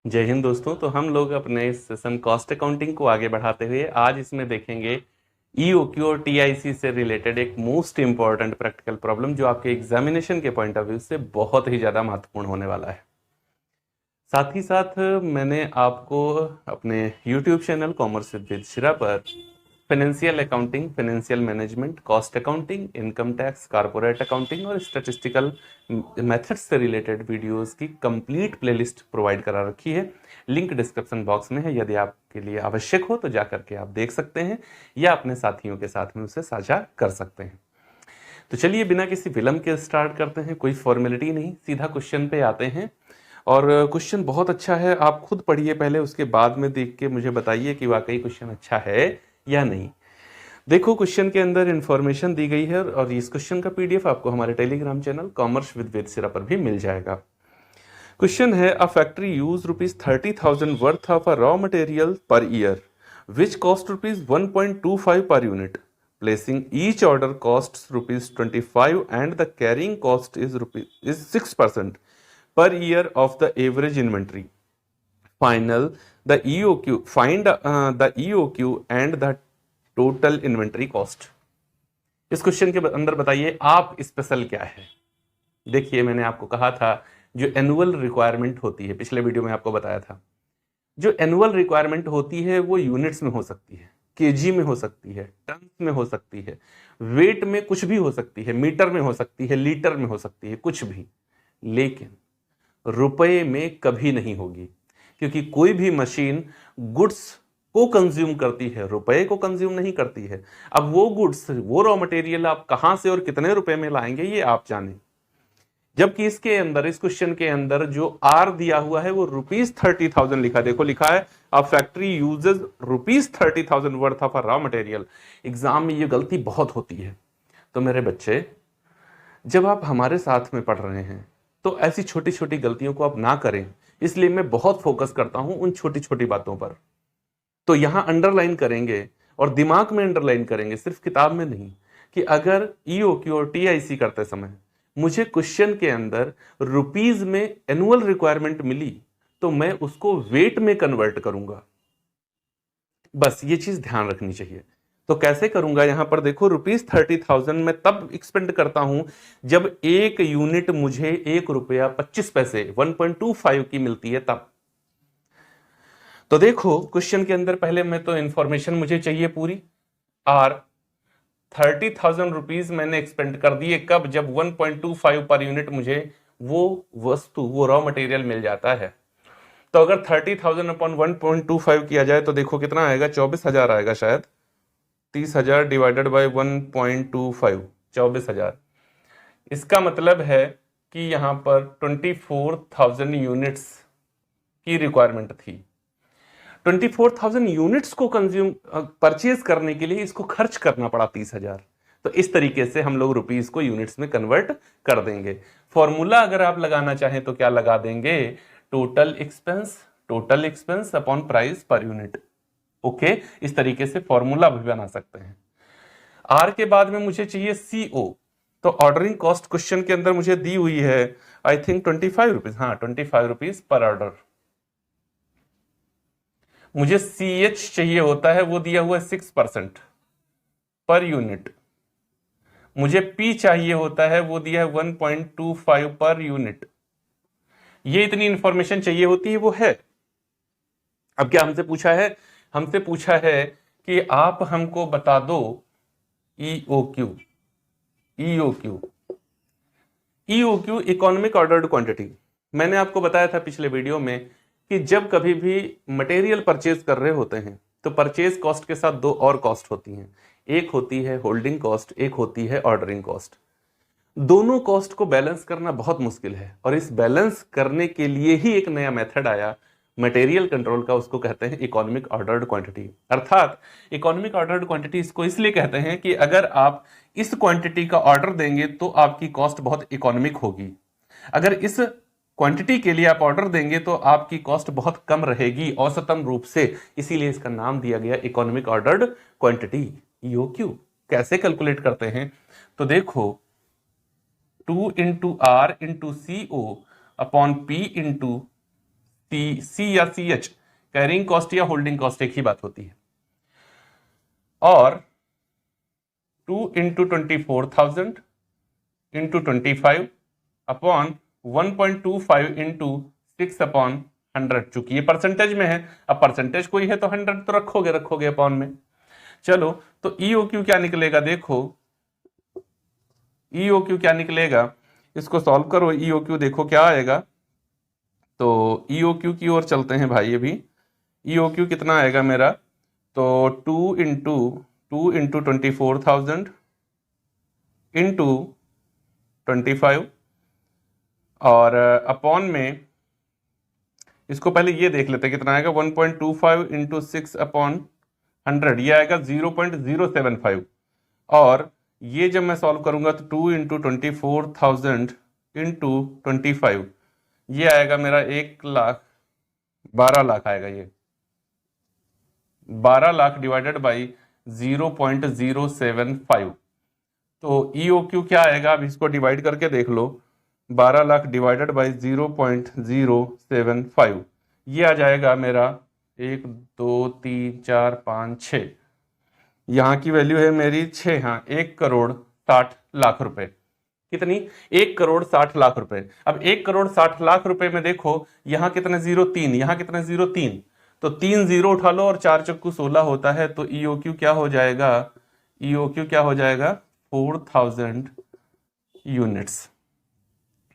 जय हिंद दोस्तों। तो हम लोग अपने इस सेशन कॉस्ट अकाउंटिंग को आगे बढ़ाते हुए आज इसमें देखेंगे ईओक्यू और टीआईसी से रिलेटेड एक मोस्ट इंपॉर्टेंट प्रैक्टिकल प्रॉब्लम जो आपके एग्जामिनेशन के पॉइंट ऑफ व्यू से बहुत ही ज़्यादा महत्वपूर्ण होने वाला है। साथ ही साथ मैंने आपको अपने YouTube चैनल कॉमर्स विद शिरा पर financial accounting, financial management, cost accounting, income tax, corporate accounting और स्टैटिस्टिकल मेथड्स से रिलेटेड वीडियोस की कंप्लीट प्लेलिस्ट प्रोवाइड करा रखी है। लिंक डिस्क्रिप्शन बॉक्स में है, यदि आपके लिए आवश्यक हो तो जाकर के आप देख सकते हैं या अपने साथियों के साथ में उसे साझा कर सकते हैं। तो चलिए बिना किसी विलंब के स्टार्ट करते हैं, कोई फॉर्मेलिटी नहीं, सीधा क्वेश्चन पे आते हैं। और क्वेश्चन बहुत अच्छा है, आप खुद पढ़िए पहले, उसके बाद में देख के मुझे बताइए कि वाकई क्वेश्चन अच्छा है या नहीं। देखो क्वेश्चन के अंदर इंफॉर्मेशन दी गई है और इस क्वेश्चन का पीडीएफ आपको हमारे टेलीग्राम चैनल कॉमर्स विद वेदसिरा पर भी मिल जाएगा। क्वेश्चन है, a factory use ₹30,000 worth of a raw material per year which cost ₹1.25 per unit. Placing each order costs ₹25 and the carrying cost is 6% per year of the average inventory. Find the EOQ and the total inventory cost. इस question के अंदर बताइए आप special क्या है। देखिए मैंने आपको कहा था जो एनुअल रिक्वायरमेंट होती है, पिछले वीडियो में आपको बताया था, जो एनुअल रिक्वायरमेंट होती है वो यूनिट्स में हो सकती है, केजी में हो सकती है, टन में हो सकती है, वेट में कुछ भी हो सकती है, मीटर में हो सकती है, लीटर में हो सकती है, कुछ भी, लेकिन रुपए में कभी नहीं होगी, क्योंकि कोई भी मशीन गुड्स को कंज्यूम करती है, रुपए को कंज्यूम नहीं करती है। अब वो गुड्स, वो रॉ मटेरियल आप कहां से और कितने रुपए में लाएंगे ये आप जाने, जबकि इसके अंदर, इस क्वेश्चन के अंदर जो आर दिया हुआ है वो ₹30,000 लिखा, देखो लिखा है a factory uses ₹30,000 worth of a raw material. Exam में ये गलती बहुत होती है। तो मेरे बच्चे, जब आप हमारे साथ में पढ़ रहे हैं तो ऐसी छोटी छोटी गलतियों को आप ना करें, इसलिए मैं बहुत फोकस करता हूं उन छोटी छोटी बातों पर। तो यहां अंडरलाइन करेंगे और दिमाग में अंडरलाइन करेंगे, सिर्फ किताब में नहीं, कि अगर ईओक्यू और टीआईसी करते समय मुझे क्वेश्चन के अंदर रुपीज में एनुअल रिक्वायरमेंट मिली तो मैं उसको वेट में कन्वर्ट करूंगा। बस ये चीज ध्यान रखनी चाहिए। तो कैसे करूंगा, यहां पर देखो ₹30,000 में तब एक्सपेंड करता हूं जब एक यूनिट मुझे ₹1.25 1.25 की मिलती है तब। तो देखो क्वेश्चन के अंदर पहले मैं तो इंफॉर्मेशन मुझे चाहिए पूरी, और ₹30,000 मैंने एक्सपेंड कर दिए कब, जब 1.25 पर यूनिट मुझे वो वस्तु, वो रॉ मटेरियल मिल जाता है। तो अगर 30,000 अपॉन 1.25 किया जाए तो देखो कितना आएगा, 24,000 आएगा शायद। 30,000 डिवाइडेड बाई 1.25, 24,000। इसका मतलब है कि यहां पर 24,000 यूनिट्स की रिक्वायरमेंट थी। 24,000 यूनिट्स को कंज्यूम, परचेज करने के लिए इसको खर्च करना पड़ा 30,000। तो इस तरीके से हम लोग रुपीस को यूनिट्स में कन्वर्ट कर देंगे। फॉर्मूला अगर आप लगाना चाहें तो क्या लगा देंगे, total expense upon price per unit. Okay, इस तरीके से फॉर्मूला भी बना सकते हैं। आर के बाद में मुझे चाहिए सीओ। तो ऑर्डरिंग कॉस्ट क्वेश्चन के अंदर मुझे दी हुई है आई थिंक ₹25, हाँ ₹25 पर ऑर्डर। मुझे सीएच चाहिए होता है, वो दिया हुआ है 6% पर यूनिट। मुझे पी चाहिए होता है, वो दिया है 1.25 पर यूनिट। ये इतनी इंफॉर्मेशन चाहिए होती है, वो है। अब क्या हमसे पूछा है, हमसे पूछा है कि आप हमको बता दो EOQ. EOQ EOQ economic ordered quantity. मैंने आपको बताया था पिछले वीडियो में कि जब कभी भी मटेरियल परचेज कर रहे होते हैं तो परचेज कॉस्ट के साथ दो और कॉस्ट होती हैं, एक होती है होल्डिंग कॉस्ट, एक होती है ऑर्डरिंग कॉस्ट। दोनों कॉस्ट को बैलेंस करना बहुत मुश्किल है और इस बैलेंस करने के लिए ही एक नया मेथड आया मटेरियल कंट्रोल का, उसको कहते हैं इकोनॉमिक ऑर्डर्ड क्वांटिटी। अर्थात इकोनॉमिक ऑर्डर्ड क्वांटिटी इसको इसलिए कहते हैं कि अगर आप इस क्वांटिटी का ऑर्डर देंगे तो आपकी कॉस्ट बहुत इकोनॉमिक होगी, अगर इस क्वांटिटी के लिए आप ऑर्डर देंगे तो आपकी कॉस्ट बहुत कम रहेगी औसतन रूप से, इसीलिए इसका नाम दिया गया इकोनॉमिक ऑर्डर्ड क्वांटिटी ईओक्यू। कैसे कैलकुलेट करते हैं, तो देखो 2 into R into C O upon P into C या सी एच, कैरिंग कॉस्ट या होल्डिंग कॉस्ट एक ही बात होती है। और 2 into 24,000 into 25 upon 1.25 into 6 upon 100, चूंकि ये परसेंटेज में है, अब परसेंटेज कोई है तो 100 तो रखोगे अपॉन में। चलो तो ईओक्यू क्या निकलेगा, देखो ईओक्यू क्या निकलेगा, इसको सॉल्व करो। ईओक्यू देखो क्या आएगा, तो ईओक्यू की ओर चलते हैं भाई। अभी ईओक्यू कितना आएगा मेरा, तो 2 इंटू 24,000 इंटू 25 और अपॉन में इसको पहले ये देख लेते हैं कितना आएगा, 1.25 इंटू 6 अपॉन 100, ये आएगा 0.075। और ये जब मैं सॉल्व करूंगा तो 2 इंटू 24,000 इंटू 25, ये आएगा मेरा 1,12,00,000 आएगा। ये 12 लाख डिवाइडेड बाई 0.075, तो ईओक्यू क्या आएगा, अब इसको डिवाइड करके देख लो। 12 लाख डिवाइडेड बाई 0.075, ये आ जाएगा मेरा 1 2 3 4 5 6, यहाँ की वैल्यू है मेरी 6, हाँ 1,60,00,000 रुपए। कितनी, 1,60,00,000 रुपए। अब 1,60,00,000 रुपए में देखो यहाँ कितने जीरो, 3, यहाँ कितने जीरो, 3, तो 3 जीरो उठा लो और 4 चक्कू 16 होता है, तो ईओक्यू क्या हो जाएगा, ईओक्यू क्या हो जाएगा 4,000 यूनिट्स।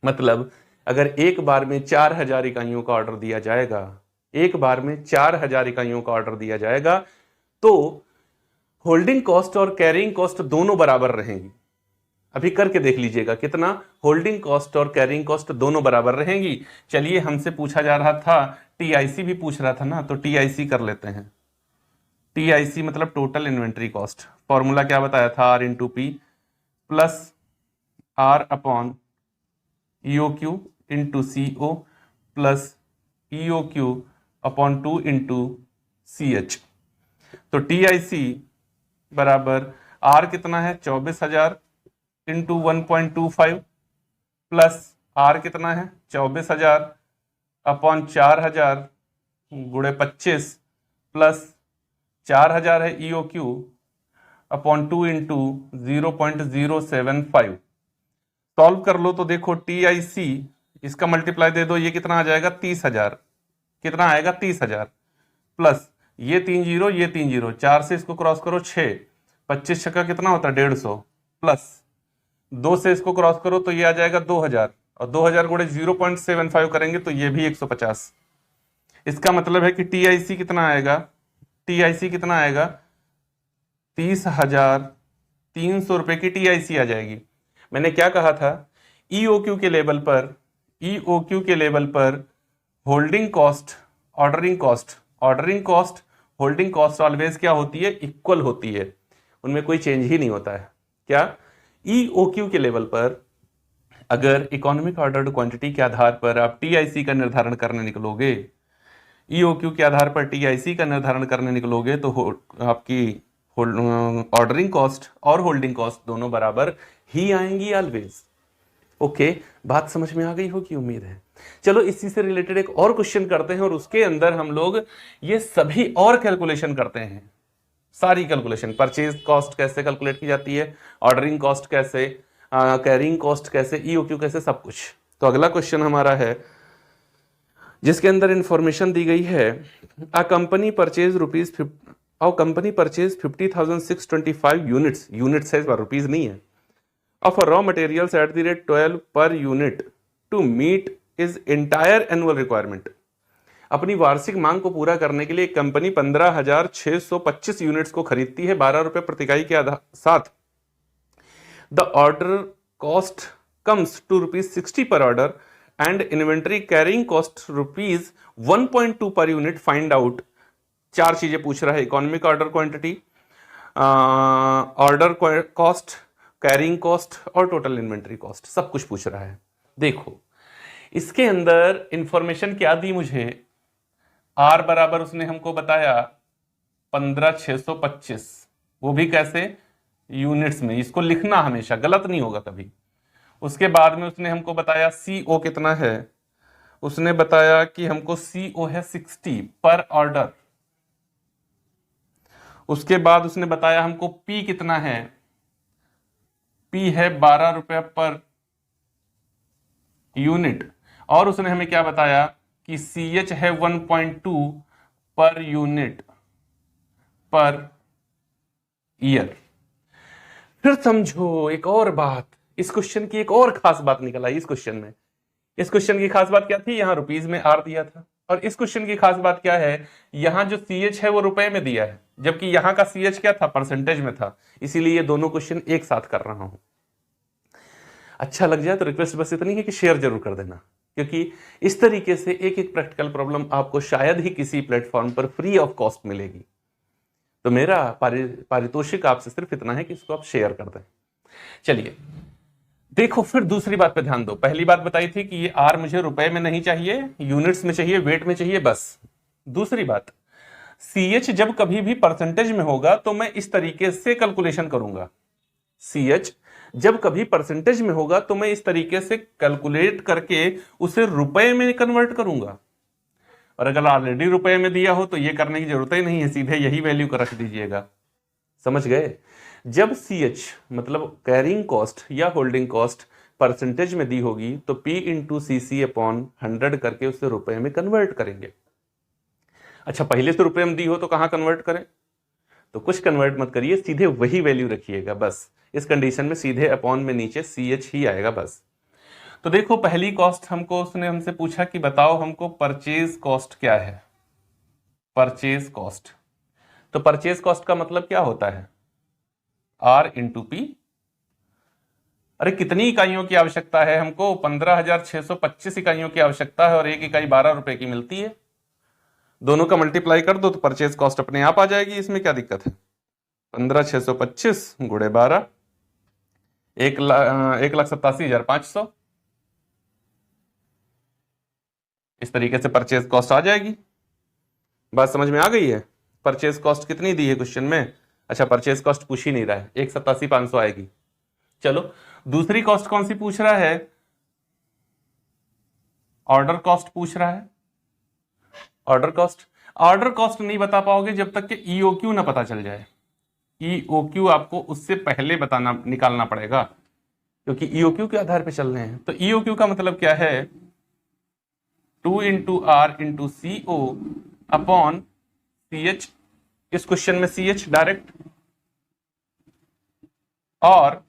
मतलब अगर एक बार में 4,000 इकाइयों का ऑर्डर दिया जाएगा, एक बार में 4,000 इकाइयों का ऑर्डर दिया जाएगा, तो होल्डिंग कॉस्ट और कैरिंग कॉस्ट दोनों बराबर रहेंगी। अभी करके देख लीजिएगा कितना, होल्डिंग कॉस्ट और कैरिंग कॉस्ट दोनों बराबर रहेंगी। चलिए हमसे पूछा जा रहा था, टीआईसी भी पूछ रहा था ना, तो टीआईसी कर लेते हैं। टीआईसी मतलब टोटल इन्वेंट्री कॉस्ट, फॉर्मूला क्या बताया था, R into P plus R upon EOQ into CO plus EOQ upon 2 into C H. तो टीआईसी बराबर आर कितना है 24,000 इंटू 1.25 प्लस आर कितना है 24,000 अपॉन 4,000 गुणे 25 प्लस 4,000 है ईओक्यू अपॉन 2 इंटू 0.075। सॉल्व कर लो तो देखो टीआईसी, इसका मल्टीप्लाई दे दो, ये कितना आ जाएगा 30,000, कितना आएगा 30,000 प्लस ये 3 जीरो, ये 3 जीरो, 4 से इसको क्रॉस करो 6, 25 छक्का कितना होता है 150 प्लस 2 से इसको क्रॉस करो तो ये आ जाएगा 2,000 और 2,000 गुणे 0.75 करेंगे तो ये भी 150। इसका मतलब है कि टीआईसी कितना आएगा, टीआईसी कितना आएगा 30,300 रुपए की टीआईसी आ जाएगी। मैंने क्या कहा था, ईओक्यू के लेवल पर, ईओक्यू के लेवल पर holding cost, ordering cost, ordering cost, holding cost always क्या होती है, इक्वल होती है, उनमें कोई चेंज ही नहीं होता है। क्या, ईओक्यू के लेवल पर अगर इकोनॉमिक ऑर्डर्ड क्वांटिटी के आधार पर आप टीआईसी का निर्धारण करने निकलोगे, ईओक्यू के आधार पर टीआईसी का निर्धारण करने निकलोगे, तो आपकी ऑर्डरिंग कॉस्ट और होल्डिंग कॉस्ट दोनों बराबर ही आएंगी ऑलवेज। ओके, बात समझ में आ गई होगी उम्मीद है। चलो इसी से रिलेटेड एक और क्वेश्चन करते हैं और उसके अंदर हम लोग ये सभी और कैलकुलेशन करते हैं, सारी कैलकुलेशन, परचेज कॉस्ट कैसे कैलकुलेट की जाती है, ऑर्डरिंग कॉस्ट कैसे, कैरिंग कॉस्ट कैसे, ईओक्यू कैसे, सब कुछ। तो अगला क्वेश्चन हमारा है जिसके अंदर इंफॉर्मेशन दी गई है, a company purchase 50,625 units, units है इस बार, रुपीज नहीं है, of a raw materials at the rate 12 per unit to meet is entire annual requirement। अपनी वार्षिक मांग को पूरा करने के लिए कंपनी 15,625 यूनिट्स को खरीदती है 12 रुपए प्रति इकाई के साथ। The order cost comes to ₹60 per order and inventory carrying cost ₹1.2 per unit. Find out, 4 चीजें पूछ रहा है, economic order quantity, order cost, carrying cost और टोटल इन्वेंट्री कॉस्ट, सब कुछ पूछ रहा है। देखो इसके अंदर इंफॉर्मेशन क्या दी मुझे, आर बराबर उसने हमको बताया 15,625, वो भी कैसे, यूनिट्स में, इसको लिखना हमेशा, गलत नहीं होगा कभी। उसके बाद में उसने हमको बताया सीओ कितना है, उसने बताया कि हमको CO है 60 पर ऑर्डर। उसके बाद उसने बताया हमको P कितना है, P है 12 रुपए पर यूनिट। और उसने हमें क्या बताया कि CH है 1.2 पर यूनिट पर ईयर। फिर समझो एक और बात, इस क्वेश्चन की एक और खास बात निकल आई इस क्वेश्चन में। इस क्वेश्चन की खास बात क्या थी, यहां रुपीज में आर दिया था, और इस क्वेश्चन की खास बात क्या है, यहां जो CH है वो रुपए में दिया है, जबकि यहां का CH क्या था, परसेंटेज में था। इसीलिए ये दोनों क्वेश्चन एक साथ कर रहा हूं। अच्छा लग जाए तो रिक्वेस्ट बस इतनी है कि शेयर जरूर कर देना, क्योंकि इस तरीके से एक एक प्रैक्टिकल प्रॉब्लम आपको शायद ही किसी प्लेटफॉर्म पर फ्री ऑफ कॉस्ट मिलेगी। तो मेरा पारितोषिक आपसे सिर्फ इतना है कि इसको आप शेयर कर दें। चलिए देखो, फिर दूसरी बात पे ध्यान दो। पहली बात बताई थी कि ये आर मुझे रुपए में नहीं चाहिए, यूनिट्स में चाहिए, वेट में चाहिए, बस। दूसरी बात, CH जब कभी भी परसेंटेज में होगा तो मैं इस तरीके से कैलकुलेशन करूंगा। CH जब कभी परसेंटेज में होगा तो मैं इस तरीके से कैलकुलेट करके उसे रुपए में कन्वर्ट करूंगा। और अगर ऑलरेडी रुपए में दिया हो तो ये करने की जरूरत ही नहीं है, सीधे यही वैल्यू कर रख दीजिएगा। समझ गए? जब CH मतलब कैरिंग कॉस्ट या होल्डिंग कॉस्ट परसेंटेज में दी होगी तो P इंटू CC अपॉन 100 करके उसे रुपए में कन्वर्ट करेंगे। अच्छा, पहले से रुपए में दी हो तो कहां कन्वर्ट करें? तो कुछ कन्वर्ट मत करिए, सीधे वही वैल्यू रखिएगा बस। इस कंडीशन में सीधे अपॉन में नीचे CH ही आएगा बस। तो देखो, पहली कॉस्ट हमको उसने हमसे पूछा कि बताओ हमको परचेज कॉस्ट क्या है। परचेज कॉस्ट, तो परचेज कॉस्ट का मतलब क्या होता है, R इंटू P। अरे कितनी इकाइयों की आवश्यकता है हमको, 15,625 इकाइयों की आवश्यकता है और एक इकाई 12 रुपए की मिलती है। दोनों का मल्टीप्लाई कर दो तो परचेज कॉस्ट अपने आप आ जाएगी, इसमें क्या दिक्कत है। 15,625 गुणे 12, 1,87,500। इस तरीके से परचेज कॉस्ट आ जाएगी। बात समझ में आ गई है? परचेज कॉस्ट कितनी दी है क्वेश्चन में? अच्छा, परचेज कॉस्ट पूछ ही नहीं रहा है, 1,87,500 आएगी। चलो दूसरी कॉस्ट कौन सी पूछ रहा है, ऑर्डर कॉस्ट पूछ रहा है। ऑर्डर कॉस्ट नहीं बता पाओगे जब तक कि EOQ ना पता चल जाए। EOQ आपको उससे पहले बताना, निकालना पड़ेगा, क्योंकि EOQ के आधार पे चल रहे हैं। तो EOQ का मतलब क्या है, 2 into R into CO upon CH। इस क्वेश्चन में CH डायरेक्ट, और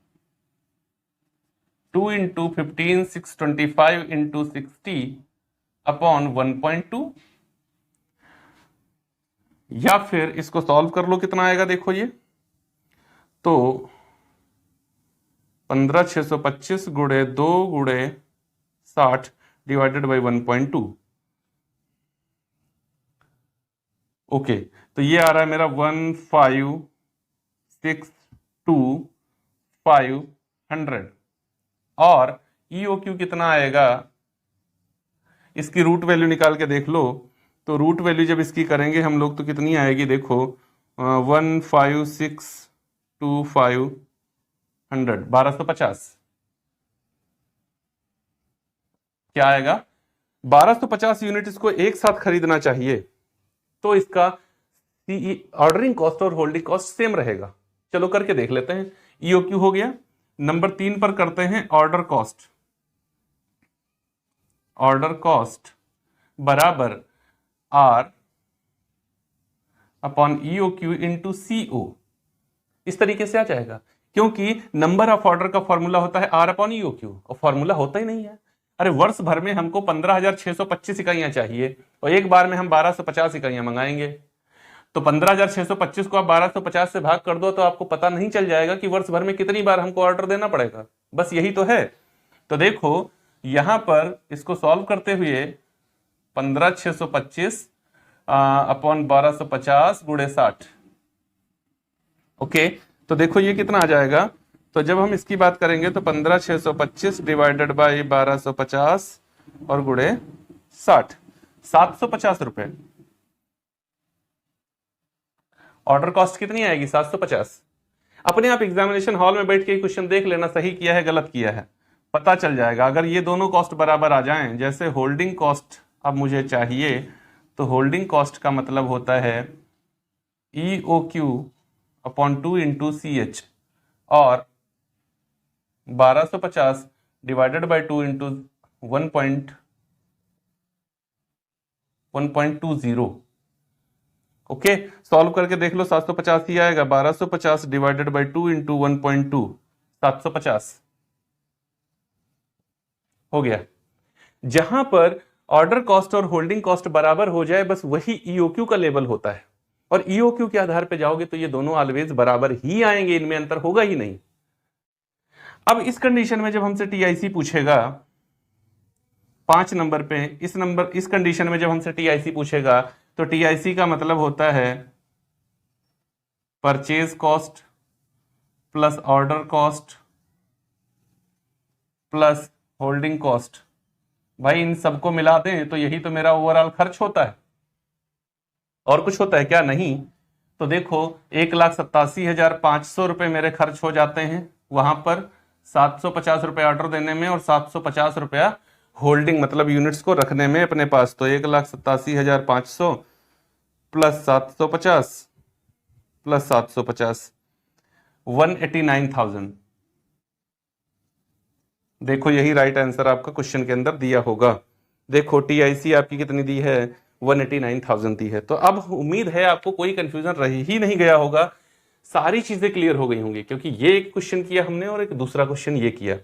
2 इंटू 15,625 इंटू 60 अपॉन 1.2। या फिर इसको सॉल्व कर लो, कितना आएगा देखो ये, तो 15,625 गुणे 2 गुणे 60 डिवाइडेड बाई 1.2। ओके, तो ये आ रहा है मेरा 15,62500। और EOQ कितना आएगा, इसकी रूट वैल्यू निकाल के देख लो। तो रूट वैल्यू जब इसकी करेंगे हम लोग तो कितनी आएगी देखो, 15,62500, 1250। क्या आएगा, 1250 यूनिट इसको एक साथ खरीदना चाहिए, तो इसका ऑर्डरिंग कॉस्ट और होल्डिंग कॉस्ट सेम रहेगा। चलो करके देख लेते हैं। EOQ हो गया। नंबर 3 पर करते हैं ऑर्डर कॉस्ट। ऑर्डर कॉस्ट बराबर R upon EOQ into CO। इस तरीके से आ जाएगा, क्योंकि नंबर ऑफ ऑर्डर का फॉर्मूला होता है R अपॉन EOQ, और फॉर्मूला होता ही नहीं है। अरे वर्ष भर में हमको 15,625 इकाइयां चाहिए और एक बार में हम 1,250 इकाइयां मंगाएंगे। तो 15,625 को आप 1,250 से भाग कर दो तो आपको पता नहीं चल जाएगा कि वर्ष भर में कितनी बार हमको ऑर्डर देना पड़ेगा। बस यही तो है। तो देखो यहां पर इसको सॉल्व करते हुए 15,625 अपॉन 1,250 गुणे 60। ओके, तो देखो ये कितना आ जाएगा। तो जब हम इसकी बात करेंगे तो 15,625 डिवाइडेड बाई 1,250 और गुणे 60, 750 रुपए। ऑर्डर कॉस्ट कितनी आएगी, 750। अपने आप एग्जामिनेशन हॉल में बैठ के क्वेश्चन देख लेना, सही किया है गलत किया है। पता चल जाएगा। अगर ये दोनों कॉस्ट बराबर आ जाएं, जैसे होल्डिंग कॉस्ट अब मुझे चाहिए, तो होल्डिंग कॉस्ट का मतलब होता है EOQ अपॉन 2 इंटू CH, और 1250 divided by 2 into 1.20। Okay, solve करके देख लो, 750 ही आएगा। 1250 डिवाइडेड बाई 2 इंटू 1.2, 750 हो गया। जहां पर ऑर्डर कॉस्ट और होल्डिंग कॉस्ट बराबर हो जाए, बस वही EOQ का लेवल होता है। और EOQ के आधार पे जाओगे तो ये दोनों ऑलवेज बराबर ही आएंगे, इनमें अंतर होगा ही नहीं। अब इस कंडीशन में जब हमसे TIC पूछेगा 5 नंबर पे, इस कंडीशन में जब हमसे TIC पूछेगा, तो TIC का मतलब होता है purchase cost plus order cost plus holding cost. भाई इन सबको मिला दें तो यही तो मेरा ओवरऑल खर्च होता है, और कुछ होता है क्या? नहीं। तो देखो 1,87,500 रुपए मेरे खर्च हो जाते हैं वहां पर, 750 रुपए ऑर्डर देने में और 750 रुपया होल्डिंग मतलब यूनिट्स को रखने में अपने पास। तो 1,87,500 प्लस 750 प्लस 750, 189,000। देखो यही राइट आंसर आपका क्वेश्चन के अंदर दिया होगा। देखो TIC आपकी कितनी दी है? 189,000 दी है। तो अब उम्मीद है आपको कोई कंफ्यूजन रह ही नहीं गया होगा, सारी चीजें क्लियर हो गई होंगी, क्योंकि ये एक क्वेश्चन किया हमने और एक दूसरा क्वेश्चन ये किया।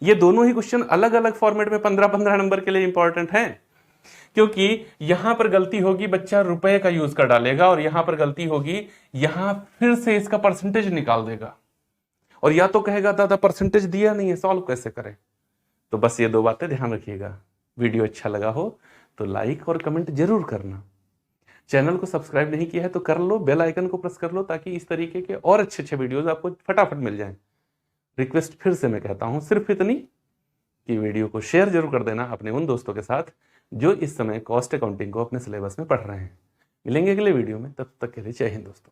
ये दोनों ही क्वेश्चन अलग अलग फॉर्मेट में 15-15 नंबर के लिए इंपॉर्टेंट है, क्योंकि यहां पर गलती होगी बच्चा रुपए का यूज कर डालेगा, और यहां पर गलती होगी यहां फिर से इसका परसेंटेज निकाल देगा, और या तो कहेगा दादा परसेंटेज दिया नहीं है, सॉल्व कैसे करें। तो बस ये दो बातें ध्यान रखिएगा। वीडियो अच्छा लगा हो तो लाइक और कमेंट जरूर करना। चैनल को सब्सक्राइब नहीं किया है तो कर लो, बेल आइकन को प्रेस कर लो, ताकि इस तरीके के और अच्छे अच्छे वीडियोस आपको फटाफट मिल जाएं। रिक्वेस्ट फिर से मैं कहता हूं सिर्फ इतनी कि वीडियो को शेयर जरूर कर देना अपने उन दोस्तों के साथ जो इस समय कॉस्ट अकाउंटिंग को अपने सिलेबस में पढ़ रहे हैं। मिलेंगे अगले वीडियो में, तब तक के लिए जय हिंद दोस्तों।